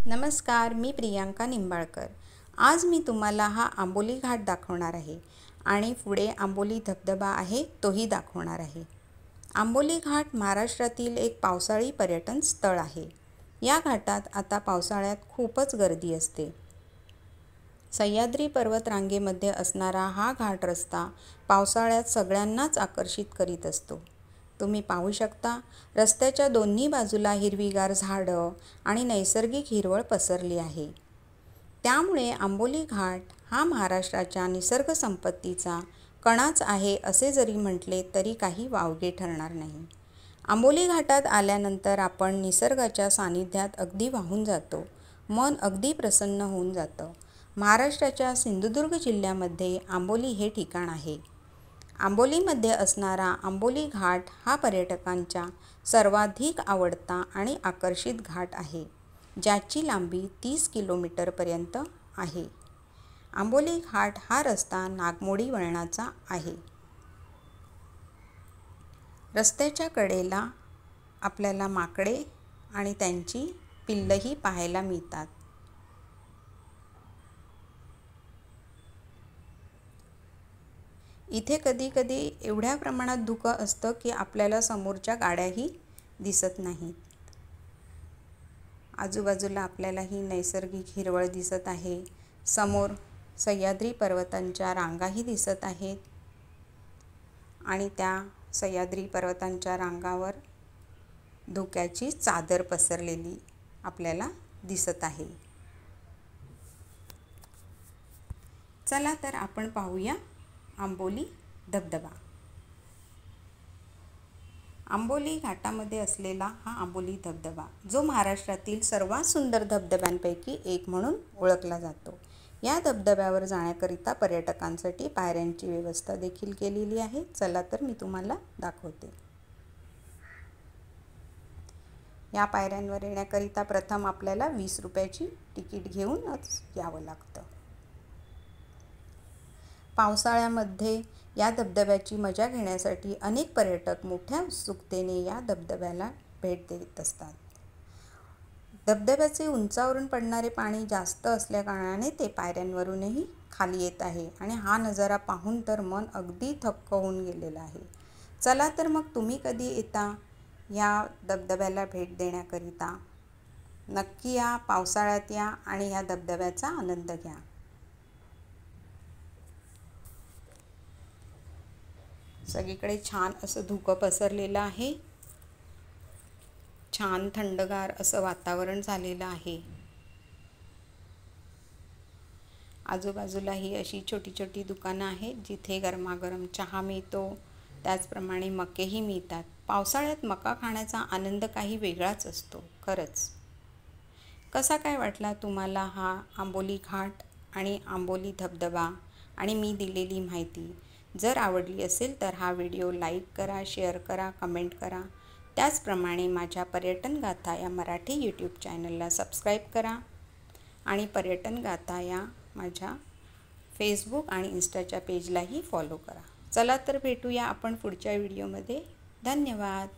नमस्कार, मी प्रियांका निंबाळकर। आज मी तुम्हाला हा आंबोली घाट दाखवणार आहे आणि पुढे आंबोली धबधबा आहे तोही दाखवणार आहे। आंबोली घाट महाराष्ट्रातील एक पावसाळी पर्यटन स्थळ आहे। या घाटात आता पावसाळ्यात खूपच गर्दी असते। सह्याद्री पर्वत रांगेमध्ये असणारा हा घाट रस्ता पावसाळ्यात सगळ्यांनाच आकर्षित करीत असतो। तुम्ही पाहू शकता, रस्त्याच्या दोन्ही बाजूला हिरवीगार झाडं आणि नैसर्गिक हिरवळ पसरली आहे। त्यामुळे आंबोली घाट हा महाराष्ट्राच्या निसर्ग संपत्तीचा कणाच आहे असे जरी म्हटले तरी काही वावगे ठरणार नाही। आंबोली घाटात आल्यानंतर आपण निसर्गाच्या सानिध्यात अगदी वाहून जातो। मन अगदी प्रसन्न होऊन जातं। महाराष्ट्राच्या सिंधुदुर्ग जिल्ह्यामध्ये आंबोली हे ठिकाण आहे। आंबोलीमध्ये असणारा आंबोली घाट हा पर्यटकांचा सर्वाधिक आवडता आणि आकर्षित घाट आहे, ज्याची लांबी 30 किलोमीटरपर्यंत आहे। आंबोली घाट हा रस्ता नागमोडी वळणाचा आहे। रस्त्याच्या कडेला आपल्याला माकडे आणि त्यांची पिल्लंही पाहायला मिळतात। इथे कधी कधी एवढ्या प्रमाणात धुकं असतं की आपल्याला समोरच्या गाड्याही दिसत नाहीत। आजूबाजूला आपल्याला ही नैसर्गिक हिरवळ दिसत आहे। समोर सह्याद्री पर्वतांच्या रांगाही दिसत आहेत आणि त्या सह्याद्री पर्वतांच्या रांगावर धुक्याची चादर पसरलेली आपल्याला दिसत आहे। चला तर आपण पाहूया आंबोली धबधबा। आंबोली घाटामध्ये असलेला हा आंबोली धबधबा, जो महाराष्ट्रातील सर्वात सुंदर धबधब्यांपैकी एक म्हणून ओळखला जातो। या धबधब्यावर जाण्याकरिता पर्यटकांसाठी पायऱ्यांची व्यवस्था देखील केलेली आहे। चला तर मी तुम्हाला दाखवते। या पायऱ्यांवर येण्याकरिता प्रथम आपल्याला 20 रुपयाची तिकीट घेऊनच यावं लागतं। पावसाळ्यामध्ये या धबधब्याची मजा घेण्यासाठी अनेक पर्यटक मोठ्या उत्सुकतेने या धबधब्याला भेट देत असतात। धबधब्याचे उंचावरून पडणारे पाणी जास्त असल्याकारणाने ते पायऱ्यांवरूनही खाली येत आहे आणि हा नजारा पाहून तर मन अगदी थक्क होऊन गेलेलं आहे। चला तर मग तुम्ही कधी येता या धबधब्याला भेट देण्याकरिता? नक्की या, पावसाळ्यात या आणि या धबधब्याचा आनंद घ्या। सगळीकडे छान असं धुकं पसरलेलं आहे। छान थंडगार असं वातावरण झालेलं आहे। आजूबाजूला ही अशी छोटी छोटी दुकानं आहेत जिथे गरमागरम चहा मिळतो। त्याचप्रमाणे मकेही मिळतात। पावसाळ्यात मका खाण्याचा आनंद काही वेगळाच असतो खरंच। कसा काय वाटला तुम्हाला हा आंबोली घाट आणि आंबोली धबधबा आणि मी दिलेली माहिती? जर आवडली असेल तर हा व्हिडिओ लाईक करा, शेअर करा, कमेंट करा। त्याचप्रमाणे माझ्या पर्यटन गाथा या मराठी यूट्यूब चॅनलला सबस्क्राईब करा आणि पर्यटन गाथा या माझ्या फेसबुक आणि इंस्टाच्या पेजलाही फॉलो करा। चला तर भेटूया आपण पुढच्या व्हिडिओमध्ये। धन्यवाद।